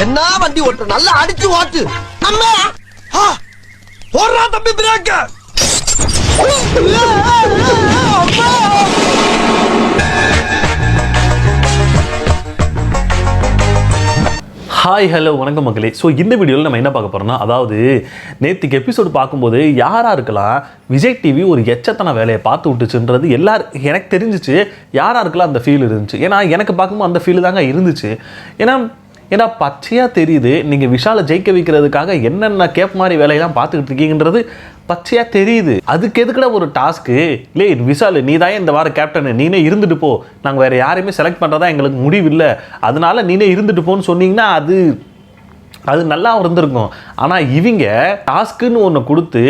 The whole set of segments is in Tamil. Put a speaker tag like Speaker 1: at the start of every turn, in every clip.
Speaker 1: என்ன வண்டி ஓட்டு நல்லா அடிச்சு ஓட்டு. அம்மா போடுறா தம்பி பிரேக்க.
Speaker 2: ஹாய் ஹலோ வணக்கம் மக்களே. ஸோ இந்த வீடியோவில் நம்ம என்ன பார்க்க போகிறோம்னா, அதாவது நேற்றுக்கு எபிசோடு பார்க்கும்போது யாராக இருக்கலாம் விஜய் டிவி ஒரு எச்சத்தன வேலையை பார்த்து விட்டுச்சுன்றது எனக்கு தெரிஞ்சிச்சு. யாராக இருக்கலாம் அந்த ஃபீல் இருந்துச்சு. ஏன்னா எனக்கு பார்க்கும்போது அந்த ஃபீல் தாங்க இருந்துச்சு. ஏன்னா பச்சையாக தெரியுது நீங்கள் விஷாலை ஜெயிக்க வைக்கிறதுக்காக என்னென்ன கேப் மாதிரி வேலையெல்லாம் பார்த்துக்கிட்டு இருக்கீங்கன்றது பச்சையாக தெரியுது. அதுக்கு எதுக்குடா ஒரு டாஸ்க்கு? இல்லை விஷால் நீ தான் இந்த வார கேப்டன், நீனே இருந்துட்டு போ, நாங்கள் வேறு யாரையுமே செலக்ட் பண்ணுறதா எங்களுக்கு முடிவில்லை, அதனால நீனே இருந்துட்டு போன்னு சொன்னீங்கன்னா அது நல்லா இருந்திருக்கும். ஆனால் இவங்க டாஸ்க்குன்னு ஒன்று கொடுத்து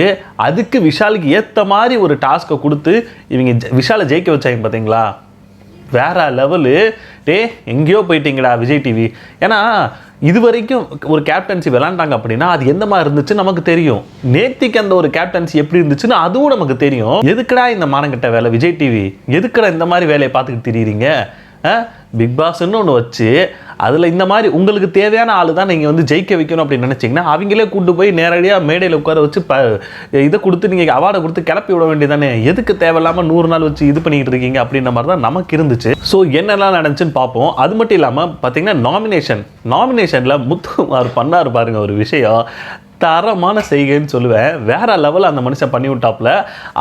Speaker 2: அதுக்கு விஷாலுக்கு ஏற்ற மாதிரி ஒரு டாஸ்க்கை கொடுத்து இவங்க விஷாலை ஜெயிக்க வச்சாங்க பார்த்தீங்களா? வேற லெவலு. எங்கேயோ போயிட்டீங்களா விஜய் டிவி. ஏன்னா இது வரைக்கும் ஒரு கேப்டன்சி விளாண்டாங்க அப்படின்னா அது எந்த மாதிரி இருந்துச்சு நமக்கு தெரியும். நேத்திக்கு அந்த ஒரு கேப்டன்சி எப்படி இருந்துச்சுன்னு அதுவும் நமக்கு தெரியும். எதுக்குடா இந்த மானங்கிட்ட வேலை விஜய் டிவி? எதுக்குடா இந்த மாதிரி வேலையை பார்த்துக்கிட்டு திரியிறீங்க? பிக் பாஸ்ன்னு ஒன்று வச்சு அதில் இந்த மாதிரி உங்களுக்கு தேவையான ஆள் தான் நீங்கள் வந்து ஜெயிக்க வைக்கணும் அப்படின்னு நினச்சிங்கன்னா அவங்களே கூட்டு போய் நேரடியாக மேடையில் உட்கார வச்சு இதை கொடுத்து நீங்கள் அவார்டை கொடுத்து கிளப்பி விட வேண்டியதானே. எதுக்கு தேவையில்லாமல் 100 நாள் வச்சு இது பண்ணிக்கிட்டு இருக்கீங்க அப்படின்ற மாதிரி தான் நமக்கு இருந்துச்சு. ஸோ என்னெல்லாம் நடந்துச்சுன்னு பார்ப்போம். அது மட்டும் இல்லாமல் பார்த்தீங்கன்னா நாமினேஷனில் முத்துக்குமார் பண்ணார் பாருங்க ஒரு விஷயம், தரமான செய்கைன்னு சொல்லுவேன். வேற லெவலில் அந்த மனுஷன் பண்ணி விட்டாப்புல.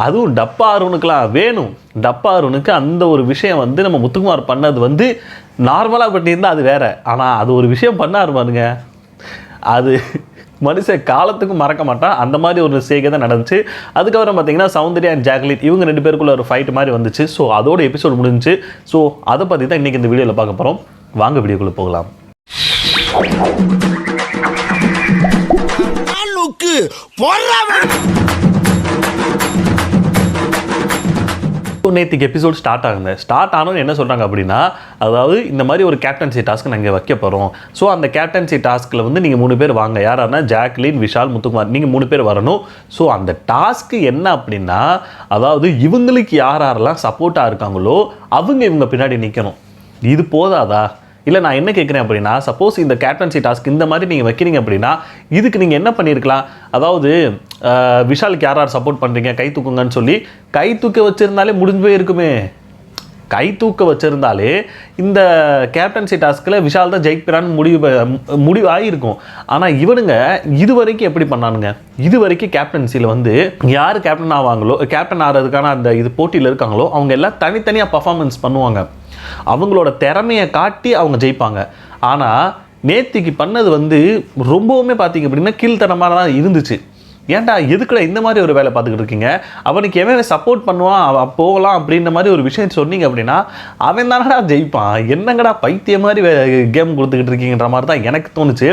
Speaker 2: அதுவும் டப்பா அருணுக்கெலாம் வேணும். டப்பா அருணுக்கு அந்த ஒரு விஷயம் வந்து நம்ம முத்துக்குமார் பண்ணது வந்து நார்மலாக பண்ணியிருந்தால் அது வேற. ஆனால் அது ஒரு விஷயம் பண்ணார் பாருங்க, அது மனுஷன் காலத்துக்கும் மறக்க மாட்டான். அந்த மாதிரி ஒரு செய்கை தான் நடந்துச்சு. அதுக்கப்புறம் பார்த்தீங்கன்னா சௌந்தர்யா அண்ட் ஜாக்லின் இவங்க 2 பேருக்குள்ள ஒரு ஃபைட் மாதிரி வந்துச்சு. ஸோ அதோட எபிசோட் முடிஞ்சிச்சு. ஸோ அதை பற்றி தான் இன்றைக்கி இந்த வீடியோவில் பார்க்க போகிறோம். வாங்க வீடியோக்குள்ளே போகலாம். நேற்றுக்கு எபிசோட் ஸ்டார்ட் ஆனது என்ன சொல்கிறாங்க அப்படின்னா, அதாவது இந்த மாதிரி ஒரு கேப்டன்சி டாஸ்க் நாங்கள் வைக்க போகிறோம். ஸோ அந்த கேப்டன்சி டாஸ்கில் வந்து நீங்கள் 3 பேர் வாங்க, யாரானா ஜாக்லின், விஷால், முத்துக்குமார், நீங்கள் 3 பேர் வரணும். ஸோ அந்த டாஸ்க்கு என்ன அப்படின்னா, அதாவது இவங்களுக்கு யாரெல்லாம் சப்போர்ட்டாக இருக்காங்களோ இவங்க பின்னாடி நிற்கணும். இது போதாதா? இல்லை நான் என்ன கேட்குறேன் அப்படின்னா, சப்போஸ் இந்த கேப்டன்சி டாஸ்க் இந்த மாதிரி நீங்கள் வைக்கிறீங்க அப்படின்னா இதுக்கு நீங்கள் என்ன பண்ணியிருக்கலாம்? அதாவது விஷாலுக்கு யார் சப்போர்ட் பண்ணுறீங்க கை தூக்குங்கன்னு சொல்லி கை தூக்க வச்சுருந்தாலே முடிஞ்சு போயிருக்குமே. கை தூக்க வச்சுருந்தாலே இந்த கேப்டன்சி டாஸ்கில் விஷால் தான் ஜெயிக்கிறான்னு முடிவு ஆகியிருக்கும். ஆனால் இவனுங்க இது வரைக்கும் எப்படி பண்ணானுங்க? இது வரைக்கும் கேப்டன்சியில் வந்து யார் கேப்டன் ஆவாங்களோ, கேப்டன் ஆகிறதுக்கான அந்த இது போட்டியில் இருக்காங்களோ அவங்க எல்லாம் தனித்தனியாக பர்ஃபார்மன்ஸ் பண்ணுவாங்க. அவங்களோட திறமையை காட்டி அவங்க ஜெயிப்பாங்க. ஆனால் நேத்திக்கு பண்ணது வந்து ரொம்பவுமே பார்த்தீங்க அப்படின்னா கீழ்த்தனமாக தான் இருந்துச்சு. ஏன்டா எதுக்குடா இந்த மாதிரி ஒரு வேலை பார்த்துக்கிட்டு இருக்கீங்க? அவனுக்கு எவன் சப்போர்ட் பண்ணுவான் அவன் போகலாம் அப்படின்ற மாதிரி ஒரு விஷயம் சொன்னீங்க அப்படின்னா அவன் தானடா ஜெயிப்பான். என்னங்கடா பைத்திய மாதிரி கேம் கொடுத்துக்கிட்டு இருக்கீங்கன்ற மாதிரி தான் எனக்கு தோணுச்சு.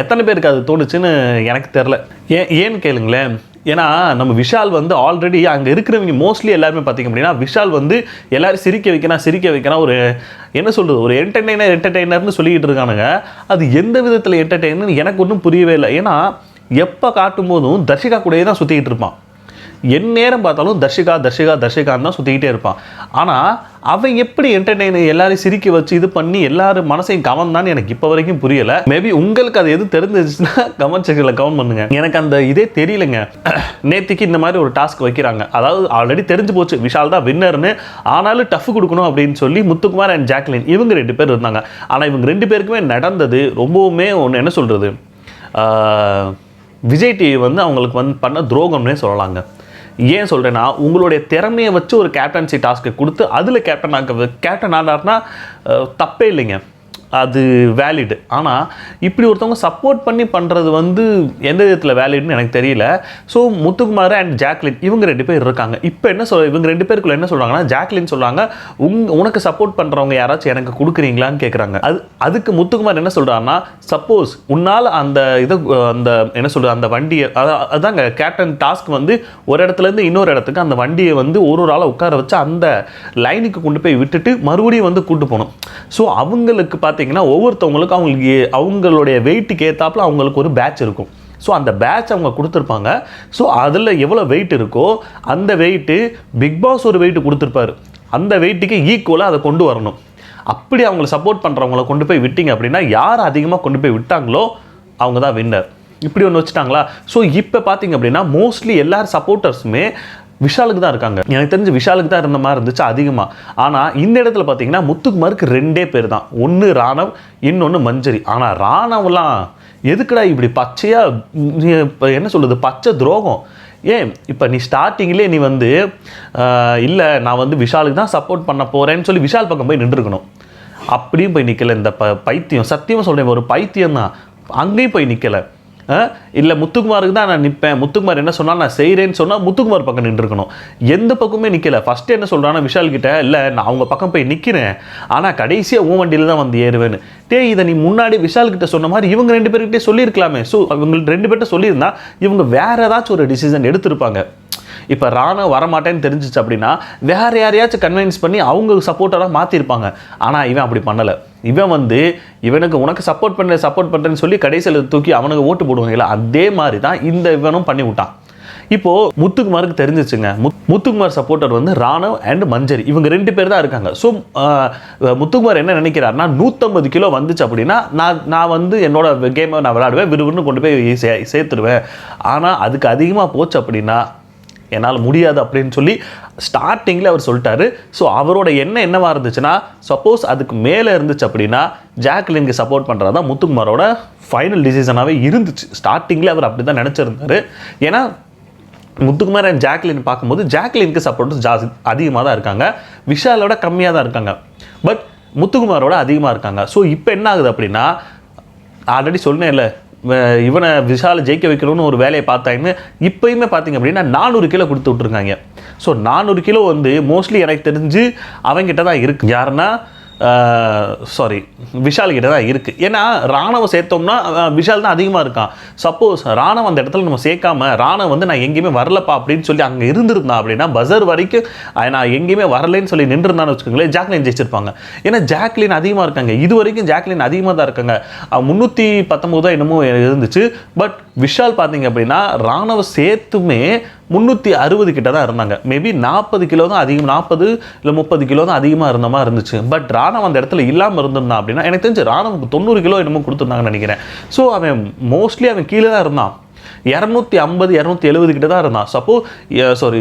Speaker 2: எத்தனை பேருக்கு அது தோணுச்சுன்னு எனக்கு தெரில. ஏன்னு கேளுங்களேன். ஏன்னா நம்ம விஷால் வந்து ஆல்ரெடி அங்கே இருக்கிறவங்க மோஸ்ட்லி எல்லாருமே பார்த்திங்க அப்படின்னா விஷால் வந்து எல்லோரும் சிரிக்க வைக்கிறான். ஒரு என்ன சொல்கிறது, ஒரு என்டர்டெய்னர்னு சொல்லிக்கிட்டு இருக்கானுங்க. அது எந்த விதத்தில் என்டர்டெய்னர் எனக்கு ஒன்றும் புரியவே இல்லை. ஏன்னா எப்போ காட்டும் போதும் தர்ஷிகா கூடயே தான் சுற்றிக்கிட்டு இருப்பான். என் நேரம் பார்த்தாலும் தர்ஷிகான்னு தான் சுற்றிக்கிட்டே இருப்பான். ஆனால் அவன் எப்படி என்டர்டெய்னர் எல்லாரையும் சிரிக்க வச்சு இது பண்ணி எல்லாரும் மனசையும் கவர்ந்தான்னு எனக்கு இப்போ வரைக்கும் புரியலை. மேபி உங்களுக்கு அது எது தெரிஞ்சிச்சுன்னா கமெண்ட் செக்ஷனில் கமெண்ட் பண்ணுங்க. எனக்கு அந்த இதே தெரியலைங்க. நேற்றுக்கு இந்த மாதிரி ஒரு டாஸ்க் வைக்கிறாங்க. அதாவது ஆல்ரெடி தெரிஞ்சு போச்சு விஷால் தான் வின்னர்னு. ஆனாலும் டஃப் கொடுக்கணும் அப்படின்னு சொல்லி முத்துக்குமார் அண்ட் ஜாக்லின் இவங்க 2 பேர் இருந்தாங்க. ஆனால் இவங்க 2 பேருக்குமே நடந்தது ரொம்பவுமே ஒன்று என்ன சொல்கிறது, விஜய் டிவி வந்து அவங்களுக்கு வந்து பண்ண துரோகம்னே சொல்லலாங்க. ஏன் சொல்கிறேன்னா, உங்களுடைய திறமையை வச்சு ஒரு கேப்டன்சி டாஸ்க்கை கொடுத்து அதில் கேப்டன் ஆனார்னா தப்பே இல்லைங்க, அது வேலிடு. ஆனால் இப்படி ஒருத்தவங்க சப்போர்ட் பண்ணி பண்ணுறது வந்து எந்த விதத்தில் வேலிடுன்னு எனக்கு தெரியல. ஸோ முத்துக்குமார் அண்ட் ஜாக்லின் இவங்க 2 பேர் இருக்காங்க. இப்போ என்ன இவங்க 2 பேருக்குள்ள என்ன சொல்கிறாங்கன்னா, ஜாக்லின் சொல்கிறாங்க உனக்கு சப்போர்ட் பண்ணுறவங்க யாராச்சும் எனக்கு கொடுக்குறீங்களான்னு கேட்குறாங்க. அதுக்கு முத்துக்குமார் என்ன சொல்கிறாருன்னா, சப்போஸ் உன்னால் அந்த அந்த என்ன சொல்கிறது அந்த வண்டியை அதாங்க கேப்டன் டாஸ்க் வந்து ஒரு இடத்துலேருந்து இன்னொரு இடத்துக்கு அந்த வண்டியை வந்து ஒரு ஆளை உட்கார வச்சு அந்த லைனுக்கு கொண்டு போய் விட்டுட்டு மறுபடியும் வந்து கூட்டு போகணும். ஸோ அவங்களுக்கு பார்த்தீங்கன்னா ஒவ்வொருத்தவங்களுக்கும் அவங்களுடைய வெயிட்டுக்கு ஏற்றாப்புல அவங்களுக்கு ஒரு பேட்ச் இருக்கும். ஸோ அந்த பேட்ச் அவங்க கொடுத்துருப்பாங்க. ஸோ அதில் எவ்வளோ வெயிட் இருக்கோ அந்த வெயிட்டு பிக் பாஸ் ஒரு வெயிட்டு கொடுத்துருப்பாரு. அந்த வெயிட்டுக்கு ஈக்குவலாக அதை கொண்டு வரணும். அப்படி அவங்களை சப்போர்ட் பண்ணுறவங்கள கொண்டு போய் விட்டீங்க அப்படின்னா யார் அதிகமாக கொண்டு போய் விட்டாங்களோ அவங்க தான் வின்னர். இப்படி ஒன்று வச்சுட்டாங்களா? ஸோ இப்போ பார்த்தீங்க அப்படின்னா மோஸ்ட்லி எல்லார் சப்போர்ட்டர்ஸுமே விஷாலுக்கு தான் இருக்காங்க. எனக்கு தெரிஞ்சு விஷாலுக்கு தான் இருந்த மாதிரி இருந்துச்சு அதிகமாக. ஆனால் இந்த இடத்துல பார்த்தீங்கன்னா முத்துக்குமாருக்கு 2 பேர் தான், ஒன்று ராணவ், இன்னொன்று மஞ்சரி. ஆனால் ராணவெலாம் எதுக்குடா இப்படி பச்சையாக என்ன சொல்லுது, பச்சை துரோகம். ஏன் இப்போ நீ ஸ்டார்டிங்லேயே நீ வந்து இல்லை நான் வந்து விஷாலுக்கு தான் சப்போர்ட் பண்ண போகிறேன்னு சொல்லி விஷால் பக்கம் போய் நின்றுருக்கணும். அப்படியும் போய் நிற்கலை இந்த பைத்தியம். சத்தியமாக சொல்கிறேன், ஒரு பைத்தியம் தான். அங்கேயும் போய் நிற்கலை. இல்லை முத்துக்குமாருக்கு தான் நான் நிற்பேன், முத்துக்குமார் என்ன சொன்னால் நான் செய்கிறேன்னு சொன்னால் முத்துக்குமார் பக்கம் நின்றுருக்கணும். எந்த பக்கமே நிற்கலை. ஃபஸ்ட்டு என்ன சொல்கிறான்னா விஷால் கிட்ட, இல்லை நான் அவங்க பக்கம் போய் நிற்கிறேன், ஆனால் கடைசியாக உன் வண்டியில் தான் வந்து ஏறுவேன்னு. இதை நீ முன்னாடி விஷால் கிட்ட சொன்ன மாதிரி இவங்க 2 பேர்கிட்டே சொல்லியிருக்கலாமே. ஸோ இவங்க 2 பேர்கிட்ட சொல்லியிருந்தா இவங்க வேறு ஏதாச்சும் ஒரு டிசிஷன் எடுத்திருப்பாங்க. இப்போ ராணவ் வரமாட்டேன்னு தெரிஞ்சிச்சு அப்படின்னா வேறு யாரையாச்சும் கன்வின்ஸ் பண்ணி அவங்க சப்போர்ட்டராக மாற்றிருப்பாங்க. ஆனால் இவன் அப்படி பண்ணலை. இவன் வந்து உனக்கு சப்போர்ட் பண்ணுறேன்னு சொல்லி கடைசியில் தூக்கி அவனுக்கு ஓட்டு போடுவாங்களா, அதே மாதிரி தான் இந்த இவனும் பண்ணி விட்டான். இப்போது முத்துக்குமாருக்கு தெரிஞ்சிச்சுங்க, முத்துக்குமார் சப்போர்ட்டர் வந்து ராணவ் அண்ட் மஞ்சரி, இவங்க 2 பேர் தான் இருக்காங்க. ஸோ முத்துக்குமார் என்ன நினைக்கிறாருன்னா 150 கிலோ வந்துச்சு அப்படின்னா நான் வந்து என்னோட கேமை நான் விளையாடுவேன், விறுவிறுன்னு கொண்டு போய் சேர்த்துருவேன். ஆனால் அதுக்கு அதிகமாக போச்சு அப்படின்னா என்னால் முடியாது அப்படின்னு சொல்லி ஸ்டார்டிங்கில் அவர் சொல்லிட்டாரு. ஸோ அவரோட எண்ணம் என்னவாக இருந்துச்சுன்னா, சப்போஸ் அதுக்கு மேலே இருந்துச்சு அப்படின்னா ஜாக்லினுக்கு சப்போர்ட் பண்ணுறது தான் முத்துக்குமாரோட ஃபைனல் டிசிஷனாகவே இருந்துச்சு. ஸ்டார்டிங்கில் அவர் அப்படி தான் நினச்சிருந்தார். ஏன்னா முத்துக்குமார் அண்ட் ஜாக்லின் பார்க்கும்போது ஜாக்லினுக்கு சப்போர்ட்டர்ஸ் அதிகமாக தான் இருக்காங்க, விஷாலோட கம்மியாக தான் இருக்காங்க, பட் முத்துக்குமாரோட அதிகமாக இருக்காங்க. ஸோ இப்போ என்ன ஆகுது அப்படின்னா, ஆல்ரெடி சொன்னேன் இல்லை இவனை விஷாலை ஜெயிக்க வைக்கணும்னு ஒரு வேலையை பார்த்தாங்கன்னு, இப்போயுமே பார்த்தீங்க அப்படின்னா 400 கிலோ கொடுத்து விட்ருக்காங்க. ஸோ 400 கிலோ வந்து மோஸ்ட்லி எனக்கு தெரிஞ்சு அவங்ககிட்ட தான் இருக்குது. யாருன்னா விஷால் கிட்ட தான் இருக்குது. ஏன்னா ராணவ சேர்த்தோம்னா விஷால் தான் அதிகமாக இருக்கான். சப்போஸ் ராணவ அந்த இடத்துல நம்ம சேர்க்காம ராணவ வந்து நான் எங்கேயுமே வரலப்பா அப்படின்னு சொல்லி அங்கே இருந்திருந்தான் அப்படின்னா பஸர் வரைக்கும் நான் எங்கேயுமே வரலைன்னு சொல்லி நின்றுருந்தான்னு வச்சுக்கோங்களேன், ஜாக்லின் ஜெயிச்சிருப்பாங்க. ஏன்னா ஜாக்லின் அதிகமாக இருக்காங்க, இது வரைக்கும் ஜாக்லின் அதிகமாக தான் இருக்காங்க. 319 தான் என்னமோ இருந்துச்சு. பட் விஷால் பார்த்தீங்க அப்படின்னா ராணவ சேர்த்துமே 360 கிட்ட தான் இருந்தாங்க. மேபி 40 கிலோ தான் அதிகம், 40 இல்லை 30 கிலோ தான் அதிகமாக இருந்த மாதிரி இருந்துச்சு. பட் ராணவ் அந்த இடத்துல இல்லாமல் இருந்திருந்தான் அப்படின்னா எனக்கு தெரிஞ்சு ராணவுக்கு 90 கிலோ என்னமோ கொடுத்துருந்தாங்கன்னு நினைக்கிறேன். ஸோ அவன் மோஸ்ட்லி அவன் கீழே தான் இருந்தான், 250 270 கிட்ட தான் இருந்தான். சாரி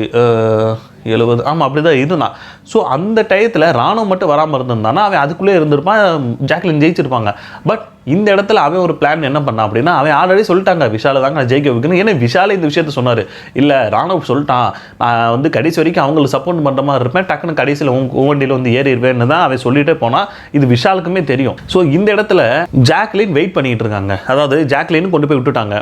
Speaker 2: 70, ஆமாம் அப்படி தான் இருந்தான். ஸோ அந்த டயத்தில் ராணுவம் மட்டும் வராமல் இருந்திருந்தானா அவன் அதுக்குள்ளே இருந்திருப்பான், ஜாக்லின் ஜெயிச்சிருப்பாங்க. பட் இந்த இடத்துல அவன் ஒரு பிளான் என்ன பண்ணான் அப்படின்னா, அவன் ஆல்ரெடி சொல்லிட்டாங்க விஷாலை தாங்க நான் ஜெயிக்க வைக்கணும். ஏன்னா விஷாலை இந்த விஷயத்த சொன்னார், இல்லை ராணுவ சொல்லிட்டான் நான் வந்து கடைசி வரைக்கும் அவங்களுக்கு சப்போர்ட் பண்ணுற மாதிரி இருப்பேன், டக்குன்னு கடைசியில் வண்டியில் வந்து ஏறிடுவேன்னு தான் அவன் சொல்லிட்டே போனால் இது விஷாலுக்குமே தெரியும். ஸோ இந்த இடத்துல ஜாக்லின் வெயிட் பண்ணிகிட்டு இருக்காங்க. அதாவது ஜாக்லின் கொண்டு போய் விட்டுட்டாங்க,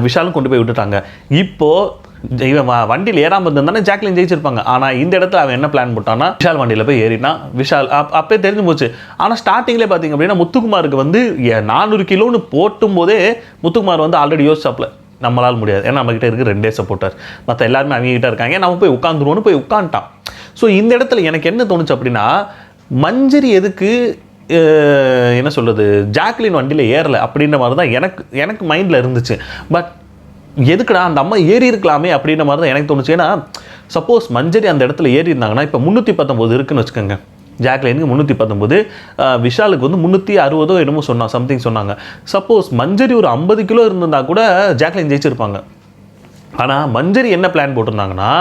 Speaker 2: விஷாலும் கொண்டு போய் விட்டுட்டாங்க. இப்போது இவன் வண்டியில் ஏறாமல் இருந்தானே ஜாக்லின் ஜெயிச்சிருப்பாங்க. ஆனால் இந்த இடத்துல அவன் என்ன பிளான் போட்டான்னா விஷால் வண்டியில் போய் ஏறினா விஷால் அப்பே தெரிஞ்சு போச்சு. ஆனால் ஸ்டார்டிங்லேயே பார்த்தீங்க அப்படின்னா முத்துக்குமாருக்கு வந்து 400 கிலோன்னு போட்டும் போதே முத்துக்குமார் வந்து ஆல்ரெடி யோசிச்சாப்ல நம்மளால் முடியாது, ஏன்னா நம்மகிட்ட இருக்குது 2 சப்போர்ட்டர், மற்ற எல்லாருமே அவங்க கிட்ட இருக்காங்க, நம்ம போய் உட்காந்துருவோன்னு போய் உட்காந்துட்டான். ஸோ இந்த இடத்துல எனக்கு என்ன தோணுச்சு அப்படின்னா, மஞ்சரி எதுக்கு என்ன சொல்கிறது ஜாக்லின் வண்டியில் ஏறலை அப்படின்ற மாதிரி தான் எனக்கு மைண்டில் இருந்துச்சு. பட் எதுக்குடா அந்த அம்மா ஏறி இருக்கலாமே அப்படின்ற மாதிரி தான் எனக்கு தோணுச்சு. ஏன்னா சப்போஸ் மஞ்சரி அந்த இடத்துல ஏறி இருந்தாங்கன்னா இப்போ 319 இருக்குன்னு வச்சுக்கோங்க, ஜாக்லினுக்கு 319, விஷாலுக்கு வந்து 360 என்னமோ சம்திங் சொன்னாங்க. சப்போஸ் மஞ்சரி ஒரு 50 கிலோ இருந்திருந்தா கூட ஜாக்லின் ஜெயிச்சிருப்பாங்க. ஆனால் மஞ்சரி என்ன பிளான் போட்டிருந்தாங்கன்னா,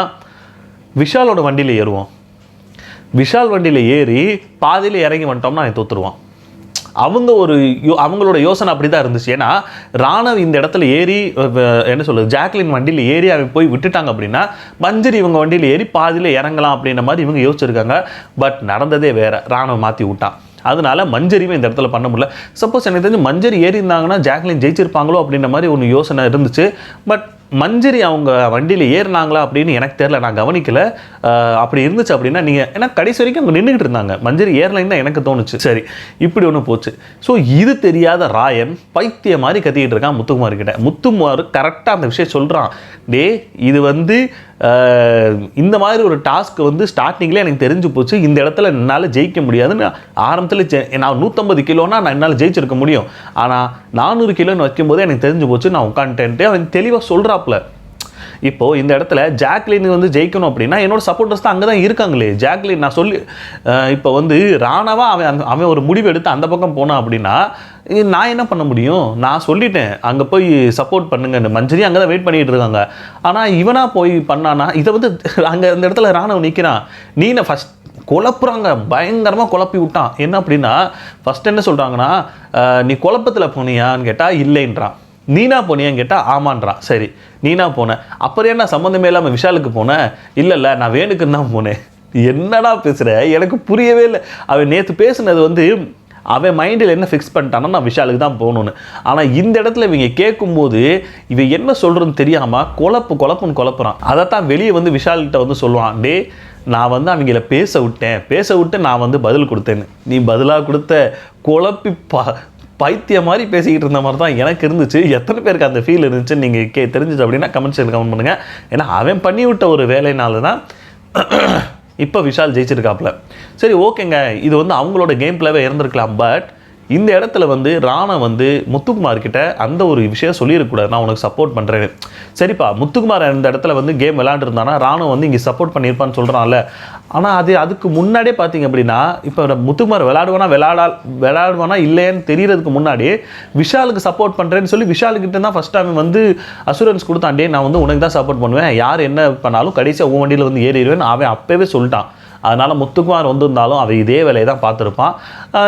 Speaker 2: விஷாலோட வண்டியில் ஏறுவோம், விஷால் வண்டியில் ஏறி பாதியில் இறங்கி வந்துட்டோம்னா அவன் தோற்றுருவான். அவங்களோட யோசனை அப்படி தான் இருந்துச்சு. ஏன்னா ராணவ் இந்த இடத்துல ஏறி என்ன சொல்லுது ஜாக்லின் வண்டியில் ஏறி அவன் போய் விட்டுட்டாங்க அப்படின்னா மஞ்சரி இவங்க வண்டியில் ஏறி பாதியில் இறங்கலாம் அப்படின்ற மாதிரி இவங்க யோசிச்சிருக்காங்க. பட் நடந்ததே வேறு, ராணவ் மாற்றி விட்டான். அதனால மஞ்சரியுமே இந்த இடத்துல பண்ண முடியல. சப்போஸ் எனக்கு தெரிஞ்சு மஞ்சரி ஏறி இருந்தாங்கன்னா ஜாக்லின் ஜெயிச்சிருப்பாங்களோ அப்படின்ற மாதிரி ஒன்று யோசனை இருந்துச்சு. பட் மஞ்சரி அவங்க வண்டியில் ஏறினாங்களா அப்படின்னு எனக்கு தெரியல, நான் கவனிக்கலை. அப்படி இருந்துச்சு அப்படின்னா நீங்கள் ஏன்னா கடைசி வரைக்கும் அவங்க நின்றுக்கிட்டு இருந்தாங்க, மஞ்சரி ஏறலைன்னு தான் எனக்கு தோணுச்சு. சரி இப்படி ஒன்று போச்சு. ஸோ இது தெரியாத ராயன் பைத்திய மாதிரி கத்திக்கிட்டு இருக்கான் முத்துக்குமார் கிட்ட. முத்துக்குமார் கரெக்டாக அந்த விஷயம் சொல்கிறான், இது வந்து இந்த மாதிரி ஒரு டாஸ்க் வந்து ஸ்டார்டிங்லேயே எனக்கு தெரிஞ்சு போச்சு, இந்த இடத்துல என்னால் ஜெயிக்க முடியாதுன்னு. ஆரம்பத்தில் நான் 150 கிலோனா நான் என்னால் ஜெயிச்சிருக்க முடியும், ஆனால் 400 கிலோன்னு வைக்கும்போது எனக்கு தெரிஞ்சு போச்சு, நான் உட்காந்துட்டேன்ட்டு அவன் தெளிவாக சொல்கிறாப்புல. இப்போது இந்த இடத்துல ஜாக்லின் வந்து ஜெயிக்கணும் அப்படின்னா என்னோட சப்போர்ட்டர்ஸ் தான் அங்கே தான் இருக்காங்களே. ஜாக்லின் நான் சொல்லி இப்போ வந்து ராணவா அவன் ஒரு முடிவு எடுத்து அந்த பக்கம் போனான் அப்படின்னா நான் என்ன பண்ண முடியும்? நான் சொல்லிட்டேன் அங்கே போய் சப்போர்ட் பண்ணுங்க, மஞ்சரி அங்கே தான் வெயிட் பண்ணிகிட்டு இருக்காங்க. ஆனால் இவனாக போய் பண்ணானா இதை வந்து அங்கே இந்த இடத்துல ராணவ் நிற்கிறான். நீனை ஃபஸ்ட் குழப்புறாங்க, பயங்கரமாக குழப்பி விட்டான். என்ன அப்படின்னா ஃபஸ்ட் என்ன சொல்கிறாங்கன்னா, நீ குழப்பத்தில் போனியான்னு கேட்டால் இல்லைன்றான். நீனா போனியான்னு கேட்டால் ஆமான்றான். சரி நீனா போனேன், அப்புறம் என்ன சம்மந்தமே இல்லாமல் விஷாலுக்கு போனேன்? இல்லை நான் வேணுக்குன்னு தான் போனேன். என்னடா பேசுகிற? எனக்கு புரியவே இல்லை. அவன் நேற்று பேசுனது வந்து அவன் மைண்டில் என்ன ஃபிக்ஸ் பண்ணிட்டான்னா நான் விஷாலுக்கு தான் போகணுன்னு. ஆனால் இந்த இடத்துல இவங்க கேட்கும்போது இவன் என்ன சொல்கிறதுன்னு தெரியாமல் குழப்புன்னு குழப்புறான். அதைத்தான் வெளியே வந்து விஷால்கிட்ட வந்து சொல்லுவான், டே நான் வந்து அவங்கள பேச விட்டு நான் வந்து பதில் கொடுத்தேன்னு. நீ பதிலாக கொடுத்த குழப்பி பைத்தியம் மாதிரி பேசிக்கிட்டு இருந்த மாதிரி தான் எனக்கு இருந்துச்சு. எத்தனை பேருக்கு அந்த ஃபீல் இருந்துச்சுன்னு நீங்கள் தெரிஞ்சிச்சு அப்படின்னா கமெண்ட் செக்ஷனில் கமெண்ட் பண்ணுங்கள். ஏன்னா அவன் பண்ணி விட்ட ஒரு வேலைனால தான் இப்போ விஷால் ஜெயிச்சிருக்காப்புல. சரி ஓகேங்க, இது வந்து அவங்களோட கேம் பிளேவே இருந்திருக்கலாம். பட் இந்த இடத்துல வந்து ராணா வந்து முத்துக்குமார் கிட்ட அந்த ஒரு விஷயம் சொல்லியிருக்கூடாது, நான் உனக்கு சப்போர்ட் பண்ணுறேன்னு. சரிப்பா, முத்துக்குமார் இந்த இடத்துல வந்து கேம் விளையாண்டுருந்தானா ராணா வந்து இங்கே சப்போர்ட் பண்ணியிருப்பான்னு சொல்கிறான்ல. ஆனால் அதுக்கு முன்னாடியே பார்த்தீங்க அப்படின்னா இப்போ முத்துக்குமார் விளையாடுவானா இல்லைன்னு தெரியறதுக்கு முன்னாடி விஷாலுக்கு சப்போர்ட் பண்ணுறேன்னு சொல்லி விஷாலுக்கிட்ட தான் ஃபஸ்ட் டைம் வந்து அசூரன்ஸ் கொடுத்தாண்டே, நான் வந்து உனக்கு தான் சப்போர்ட் பண்ணுவேன், யார் என்ன பண்ணாலும் கடைசியாக உன் வண்டியில் வந்து ஏறிடுவேன் அவன் அப்போவே சொல்லிட்டான். அதனால் முத்துக்குமார் வந்திருந்தாலும் அவன் இதே வேலையை தான் பார்த்துருப்பான்.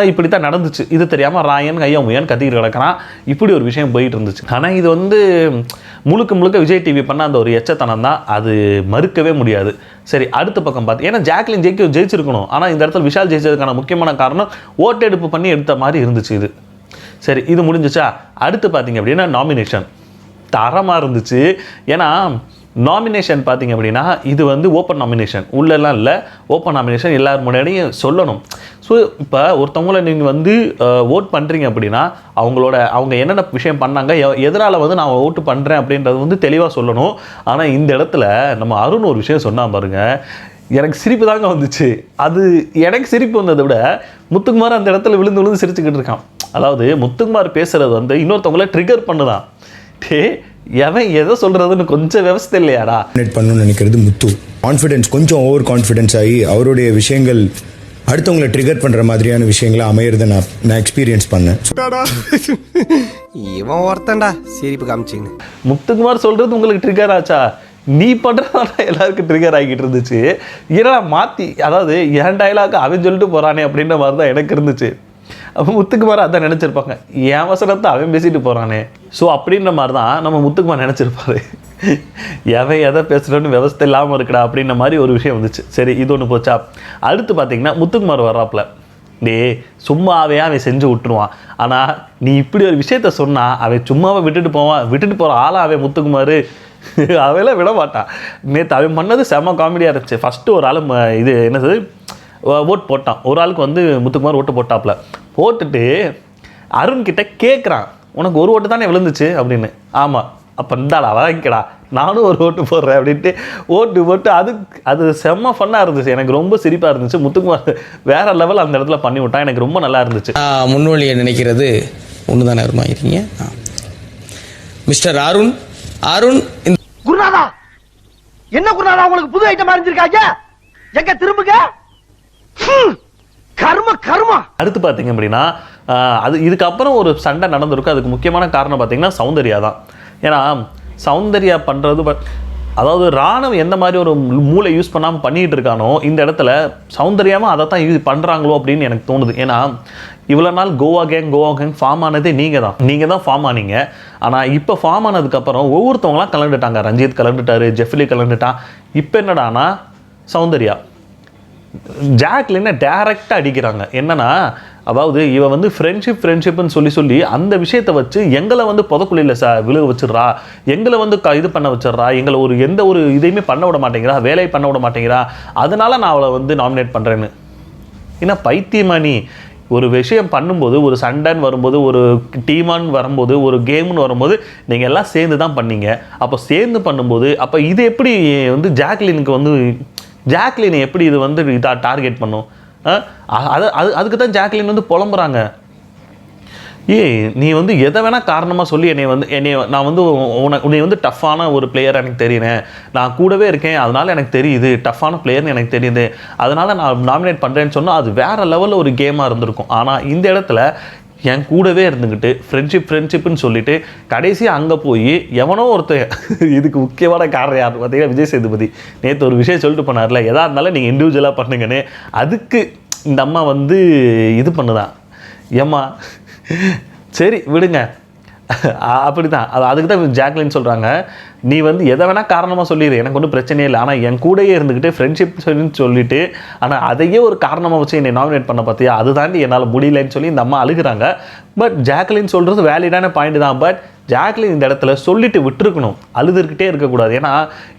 Speaker 2: இப்படி தான் நடந்துச்சு. இது தெரியாமல் ராயன் கையன் கத்திக்கிட்டு கிடக்கிறான். இப்படி ஒரு விஷயம் போயிட்டு இருந்துச்சு. ஆனால் இது வந்து முழுக்க விஜய் டிவி பண்ண அந்த ஒரு எச்சத்தனம் தான், அது மறுக்கவே முடியாது. சரி அடுத்த பக்கம் பார்த்து, ஏன்னா ஜாக்லின் ஜெயிச்சிருக்கணும். ஆனால் இந்த இடத்துல விஷால் ஜெயிச்சதுக்கான முக்கியமான காரணம் ஓட்டெடுப்பு பண்ணி எடுத்த மாதிரி இருந்துச்சு இது. சரி இது முடிஞ்சிச்சா? அடுத்து பார்த்தீங்க அப்படின்னா நாமினேஷன் தரமாக இருந்துச்சு. ஏன்னா நாமினேஷன் பார்த்தீங்க அப்படின்னா இது வந்து ஓப்பன் நாமினேஷன், உள்ளெல்லாம் இல்லை, ஓப்பன் நாமினேஷன், எல்லாரும் முன்னாடியும் சொல்லணும். ஸோ இப்போ ஒருத்தவங்கள நீங்கள் வந்து ஓட் பண்ணுறீங்க அப்படின்னா அவங்க என்னென்ன விஷயம் பண்ணாங்க, எதனால் வந்து நான் ஓட்டு பண்ணுறேன் அப்படின்றது வந்து தெளிவாக சொல்லணும். ஆனால் இந்த இடத்துல நம்ம அருண் ஒரு விஷயம் சொன்னால் பாருங்க, எனக்கு சிரிப்பு தாங்க வந்துச்சு. அது எனக்கு சிரிப்பு வந்ததை விட முத்துக்குமார் அந்த இடத்துல விழுந்து சிரிச்சுக்கிட்டு இருக்கான். அதாவது முத்துக்குமார் பேசுகிறது வந்து இன்னொருத்தவங்கள ட்ரிகர் பண்ணுதான். எவன் எதை சொல்றதுன்னு கொஞ்சம் விவசாயம் இல்லையாடா
Speaker 3: பண்ணணும்னு நினைக்கிறது முத்து. கான்ஃபிடென்ஸ் கொஞ்சம் ஓவர் கான்ஃபிடென்ஸ் ஆகி அவருடைய விஷயங்கள் அடுத்தவங்களை ட்ரிகர் பண்ற மாதிரியான விஷயங்களை அமையறதை நான் எக்ஸ்பீரியன்ஸ் பண்ணேன்.
Speaker 1: இவன் ஒருத்தன்டா சிரிப்பு காமிச்சிங்க.
Speaker 2: முத்துக்குமார் சொல்றது உங்களுக்கு ட்ரிகர் ஆச்சா? நீ பண்ணுறதால எல்லாருக்கும் ட்ரிகர் ஆகிட்டு இருந்துச்சு. ஏன்னா மாற்றி, அதாவது என் டைலாக் அவன் சொல்லிட்டு போகிறானே அப்படின்ற மாதிரி தான் எனக்கு இருந்துச்சு. அப்போ முத்துக்குமார் அதான் நினச்சிருப்பாங்க, என் வசனத்தை அவன் பேசிட்டு போகிறானே. ஸோ அப்படின்ற மாதிரி தான் நம்ம முத்துக்குமார் நினச்சிருப்பாரு, எவன் எதை பேசுகிறோன்னு விவசாயம் இல்லாமல் இருக்கடா அப்படின்ற மாதிரி ஒரு விஷயம் வந்துச்சு. சரி இது ஒன்று போச்சா? அடுத்து பார்த்தீங்கன்னா முத்துக்குமார் வர்றாப்புல, சும்மாவே அவன் செஞ்சு விட்டுருவான். ஆனால் நீ இப்படி ஒரு விஷயத்த சொன்னால் அவன் சும்மாவே விட்டுட்டு போகிற ஆளா அவன் முத்துக்குமார் அவையெல்லாம் விட மாட்டான். நேற்று அவன் பண்ணது செம்ம காமெடியாக இருந்துச்சு. ஃபஸ்ட்டு ஒரு ஆள் இது என்னது ஓட் போட்டான், ஒரு ஆளுக்கு வந்து முத்துக்குமார் ஓட்டு போட்டாப்புல. போட்டுட்டு அருண்கிட்ட கேட்குறான், உனக்கு ஒரு ஓட்டு தானே விழுந்துச்சு அப்படின்னு. ஆமாம், அப்போ இந்தாடா வாங்கிக்கடா, நானும் ஒரு ஓட்டு போடுறேன் அப்படின்ட்டு ஓட்டு போட்டு அது செம்ம ஃபன்னாக இருந்துச்சு. எனக்கு ரொம்ப சிரிப்பாக இருந்துச்சு. முத்துக்குமார் வேற லெவல் அந்த இடத்துல பண்ணி விட்டான். எனக்கு ரொம்ப நல்லா இருந்துச்சு.
Speaker 4: முன்வழியை நினைக்கிறது ஒன்று தானே இருக்கீங்க மிஸ்டர் அருண்.
Speaker 1: குருநாதா, என்ன குருநாதா உங்களுக்கு புது ஐட்டம் அறிஞ்சிருக்காங்க? எங்க திரும்புங்க. கர்மா.
Speaker 2: அடுத்து பார்த்தீங்க அப்படின்னா அது இதுக்கப்புறம் ஒரு சண்டை நடந்திருக்கு. அதுக்கு முக்கியமான காரணம் பார்த்தீங்கன்னா சௌந்தர்யா தான். ஏன்னா சௌந்தர்யா பண்ணுறது அதாவது ராணுவம் எந்த மாதிரி ஒரு மூளை யூஸ் பண்ணாமல் பண்ணிகிட்டு இருக்கானோ இந்த இடத்துல சௌந்தர்யாவும் அதை தான் யூஸ் பண்ணுறாங்களோ அப்படின்னு எனக்கு தோணுது. ஏன்னா இவ்வளோ நாள் கோவா கேங் ஃபார்ம் ஆனதே நீங்கள் தான் ஃபார்ம் ஆனீங்க. ஆனால் இப்போ ஃபார்ம் ஆனதுக்கப்புறம் ஒவ்வொருத்தவங்களாம் கலந்துட்டாங்க. ரஞ்சித் கலந்துட்டாரு, ஜெஃப்லி கலந்துட்டான். இப்போ என்னடானா சௌந்தர்யா ஜாக்லினை டைரெக்டாக அடிக்கிறாங்க. என்னன்னா அதாவது இவ வந்து ஃப்ரெண்ட்ஷிப்னு சொல்லி அந்த விஷயத்தை வச்சு எங்களை வந்து புதக்குழியில் விழுக வச்சிடுறா, எங்களை வந்து இது பண்ண வச்சிடுறா, எங்களை எந்த ஒரு இதையுமே பண்ண விட மாட்டேங்கிறா, வேலையை பண்ண விட மாட்டேங்கிறா, அதனால நான் அவளை வந்து நாமினேட் பண்ணுறேன்னு. ஏன்னா பைத்தியமானி ஒரு விஷயம் பண்ணும்போது, ஒரு சண்டைன்னு வரும்போது, ஒரு டீமான்னு வரும்போது, ஒரு கேம்னு வரும்போது நீங்கள் எல்லாம் சேர்ந்து தான் பண்ணீங்க. அப்போ சேர்ந்து பண்ணும்போது அப்போ இது எப்படி வந்து ஜாக்லினை எப்படி இது வந்து இதாக டார்கெட் பண்ணும்? அதுக்கு தான் ஜாக்லின் வந்து புலம்புறாங்க. நீ வந்து எதை வேணால் காரணமாக சொல்லி நான் வந்து உன்னை வந்து டஃப்பான ஒரு பிளேயர் எனக்கு தெரியுறேன், நான் கூடவே இருக்கேன், அதனால் எனக்கு தெரியுது டஃப்பான பிளேயர்னு எனக்கு தெரியுது, அதனால் நான் நாமினேட் பண்ணுறேன்னு சொன்னால் அது வேறு லெவலில் ஒரு கேமாக இருந்திருக்கும். ஆனால் இந்த இடத்துல என் கூடவே இருந்துக்கிட்டு ஃப்ரெண்ட்ஷிப்னு சொல்லிட்டு கடைசியாக அங்கே போய் எவனோ ஒருத்தர் இதுக்கு முக்கியமான காரணம் யார் பார்த்தீங்கன்னா விஜய் சேதுபதி நேற்று ஒரு விஷயம் சொல்லிட்டு போனார்ல, எதாக இருந்தாலும் நீங்கள் இண்டிவிஜுவலாக பண்ணுங்கன்னு. அதுக்கு இந்த அம்மா வந்து இது பண்ணுதான். ஏம்மா சரி விடுங்க, அப்படி தான் அதுக்கு தான் ஜாக்லின் சொல்கிறாங்க, நீ வந்து எதை வேணால் காரணமாக சொல்லிடு, எனக்கு ஒன்றும் பிரச்சனையே இல்லை, ஆனால் என் கூடயே இருந்துக்கிட்டு ஃப்ரெண்ட்ஷிப் சொல்லிட்டு ஆனால் அதையே ஒரு காரணமாக வச்சு என்னை நாமினேட் பண்ண பார்த்தியா, அது தாண்டி என்னால் முடியலன்னு சொல்லி இந்த அம்மா அழுகிறாங்க. பட் ஜாக்லின் சொல்கிறது வேலிடான பாயிண்ட் தான். பட் ஜாக்லின் இந்த இடத்துல சொல்லிட்டு விட்டுருக்கணும், அழுதுகிட்டே இருக்கக்கூடாது. ஏன்னா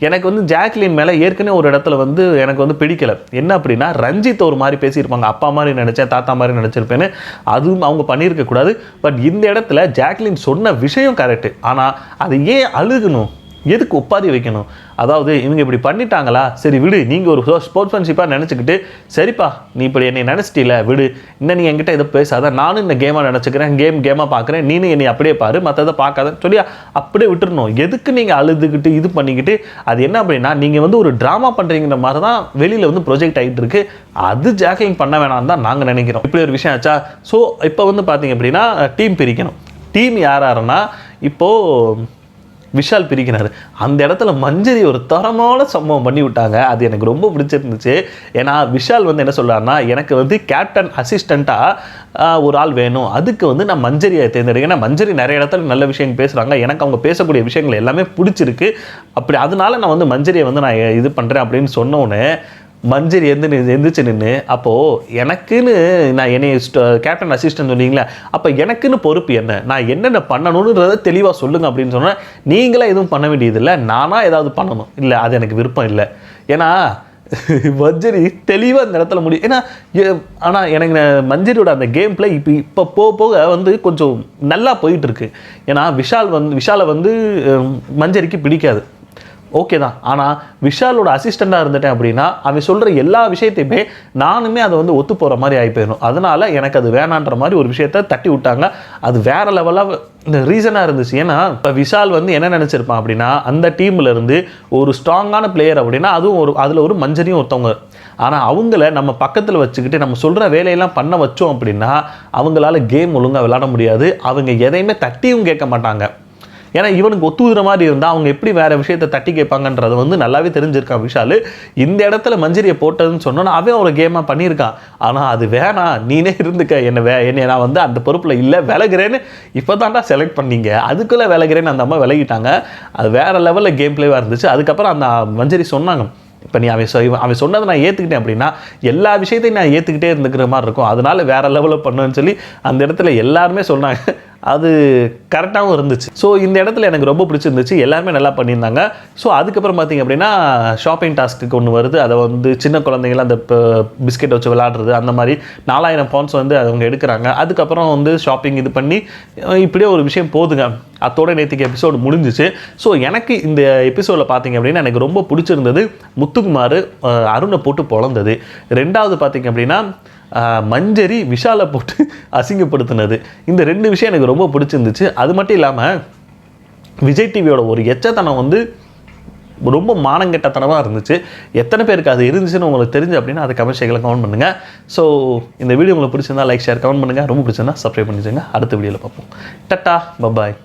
Speaker 2: எனக்கு வந்து ஜாக்லின் மேலே ஏற்கனவே ஒரு இடத்துல வந்து எனக்கு வந்து பிடிக்கலை. என்ன அப்படின்னா ரஞ்சித் ஒரு மாதிரி பேசியிருப்பாங்க, அப்பா மாதிரி நினச்சேன், தாத்தா மாதிரி நினச்சிருப்பேன்னு, அதுவும் அவங்க பண்ணியிருக்கக்கூடாது. பட் இந்த இடத்துல ஜாக்லின் சொன்ன விஷயம் கரெக்டு, ஆனால் அது ஏன் அழுகணும், எதுக்கு ஒப்பாதி வைக்கணும்? அதாவது இவங்க இப்படி பண்ணிட்டாங்களா, சரி விடு, நீங்கள் ஒரு ஸ்போர்ட்ஸ்மேன்ஷிப்பாக நினச்சிக்கிட்டு சரிப்பா நீ இப்படி என்னை நினச்சிட்டில விடு, இன்னும் நீ என்கிட்ட இதை பேசாத, நானும் இந்த கேமாக நினச்சிக்கிறேன், கேமாக பார்க்குறேன், நீனும் என்னை அப்படியே பாரு, மற்றதை பார்க்காதன்னு சொல்லி அப்படியே விட்டுருணும். எதுக்கு நீங்கள் அழுதுகிட்டு இது பண்ணிக்கிட்டு? அது என்ன அப்படின்னா நீங்கள் வந்து ஒரு ட்ராமா பண்ணுறீங்கிற மாதிரி தான் வெளியில் வந்து ப்ரொஜெக்ட் ஆகிட்டு இருக்கு. அது ஜாக்லின் பண்ண வேணாம்னு தான் நாங்கள் நினைக்கிறோம். இப்படி ஒரு விஷயம் ஆச்சா. ஸோ இப்போ வந்து பார்த்தீங்க அப்படின்னா டீம் பிரிக்கணும். டீம் யாருன்னா இப்போது விஷால் பிரிக்கிறாரு. அந்த இடத்துல மஞ்சரி ஒரு தரமான சம்பவம் பண்ணி விட்டாங்க. அது எனக்கு ரொம்ப பிடிச்சிருந்துச்சு. ஏன்னா விஷால் வந்து என்ன சொல்கிறாருன்னா, எனக்கு வந்து கேப்டன் அசிஸ்டண்ட்டாக ஒரு ஆள் வேணும், அதுக்கு வந்து நான் மஞ்சரியை தேர்ந்தெடுக்கேன். ஏன்னா மஞ்சரி நிறைய இடத்துல நல்ல விஷயம் பேசுகிறாங்க, எனக்கு அவங்க பேசக்கூடிய விஷயங்கள் எல்லாமே பிடிச்சிருக்கு, அப்படி அதனால நான் வந்து மஞ்சரியை வந்து நான் இது பண்ணுறேன் அப்படின்னு சொன்னோன்னே மஞ்சரி எந்திரிச்சு நின்று, அப்போது எனக்குன்னு நான் என்னை கேப்டன் அசிஸ்டன்ட் சொன்னீங்களே, அப்போ எனக்குன்னு பொறுப்பு என்ன, நான் என்னென்ன பண்ணணுன்றதை தெளிவாக சொல்லுங்கள் அப்படின்னு சொன்னால், நீங்களே எதுவும் பண்ண வேண்டியதில்லை, நானாக ஏதாவது பண்ணணும், இல்லை அது எனக்கு விருப்பம் இல்லை. ஏன்னா மஞ்சரி தெளிவாக அந்த இடத்துல முடியும். ஏன்னா ஆனால் எனக்கு மஞ்சரியோட அந்த கேம் பிளே இப்போ போக போக வந்து கொஞ்சம் நல்லா போயிட்டுருக்கு. ஏன்னா விஷாலை வந்து மஞ்சரிக்கு பிடிக்காது, ஓகே தான். ஆனால் விஷாலோட அசிஸ்டண்ட்டாக இருந்துட்டேன் அப்படின்னா அவன் சொல்கிற எல்லா விஷயத்தையுமே நானுமே அதை வந்து ஒத்து போகிற மாதிரி ஆகி போயிடும். அதனால் எனக்கு அது வேணான்ற மாதிரி ஒரு விஷயத்த தட்டி விட்டாங்க. அது வேறு லெவலாக இந்த ரீசனாக இருந்துச்சு. ஏன்னா இப்போ விஷால் வந்து என்ன நினச்சிருப்பான் அப்படின்னா, அந்த டீமில் இருந்து ஒரு ஸ்ட்ராங்கான பிளேயர் அப்படின்னா அதுவும் அதில் ஒரு மஞ்சரியும் ஒருத்தவங்க. ஆனால் அவங்கள நம்ம பக்கத்தில் வச்சுக்கிட்டு நம்ம சொல்கிற வேலையெல்லாம் பண்ண வச்சோம் அப்படின்னா அவங்களால கேம் ஒழுங்காக விளையாட முடியாது. அவங்க எதையுமே தட்டியும் கேட்க மாட்டாங்க. ஏன்னா இவனுக்கு ஒத்துக்கிற மாதிரி இருந்தால் அவங்க எப்படி வேறு விஷயத்தை தட்டி கேட்பாங்கன்றது வந்து நல்லாவே தெரிஞ்சிருக்கான் விஷால். இந்த இடத்துல மஞ்சரியை போட்டதுன்னு சொன்னோன்னா அவன் ஒரு கேமாக பண்ணியிருக்கான். ஆனால் அது வேணாம், நீனே இருந்துக்க, என்னை நான் வந்து அந்த பொறுப்பில் இல்லை, விலகிறேன்னு இப்போ தான்டா செலக்ட் பண்ணீங்க, அதுக்குள்ளே விலகிறேன்னு அந்த அம்மா விலகிட்டாங்க. அது வேறு லெவலில் கேம் பிளேவாக இருந்துச்சு. அதுக்கப்புறம் அந்த மஞ்சரி சொன்னாங்க, இப்போ நீ அவன் சொன்னதை நான் ஏற்றுக்கிட்டேன் அப்படின்னா எல்லா விஷயத்தையும் நான் ஏற்றுக்கிட்டே இருந்துக்கிற மாதிரி இருக்கும், அதனால வேறு லெவலில் பண்ணுன்னு சொல்லி அந்த இடத்துல எல்லாருமே சொன்னாங்க. அது கரெக்டாகவும் இருந்துச்சு. ஸோ இந்த இடத்துல எனக்கு ரொம்ப பிடிச்சிருந்துச்சு, எல்லாருமே நல்லா பண்ணியிருந்தாங்க. ஸோ அதுக்கப்புறம் பார்த்திங்க அப்படின்னா ஷாப்பிங் டாஸ்க்கு ஒன்று வருது. அதை வந்து சின்ன குழந்தைங்களாம் அந்த பிஸ்கெட் வச்சு விளாடுறது, அந்த மாதிரி 4000 பவுண்ட்ஸ் வந்து அவங்க எடுக்கிறாங்க. அதுக்கப்புறம் வந்து ஷாப்பிங் இது பண்ணி இப்படியே ஒரு விஷயம் போதுங்க. அதோட நேற்றுக்கு எபிசோடு முடிஞ்சிச்சு. ஸோ எனக்கு இந்த எபிசோடில் பார்த்திங்க அப்படின்னா எனக்கு ரொம்ப பிடிச்சிருந்தது முத்துக்குமார் அருணை போட்டு பொழந்தது. ரெண்டாவது பார்த்திங்க அப்படின்னா மஞ்சரி விஷாலை போட்டு அசிங்கப்படுத்தினது. இந்த 2 விஷயம் எனக்கு ரொம்ப பிடிச்சிருந்துச்சு. அது மட்டும் இல்லாமல் விஜய் டிவியோட ஒரு எச்சத்தனம் வந்து ரொம்ப மானங்கெட்டத்தனமாக இருந்துச்சு. எத்தனை பேருக்கு அது இருந்துச்சுன்னு உங்களுக்கு தெரிஞ்சு அப்படின்னா அது கமெண்ட் செக்ஷனில் கமெண்ட் பண்ணுங்கள். ஸோ இந்த வீடியோ உங்களுக்கு பிடிச்சிருந்தா லைக் ஷேர் கமெண்ட் பண்ணுங்கள். ரொம்ப பிடிச்சிருந்தா சப்ஸ்கிரைப் பண்ணிச்சுங்க. அடுத்த வீடியோவில் பார்ப்போம். Ta-ta, bye bye.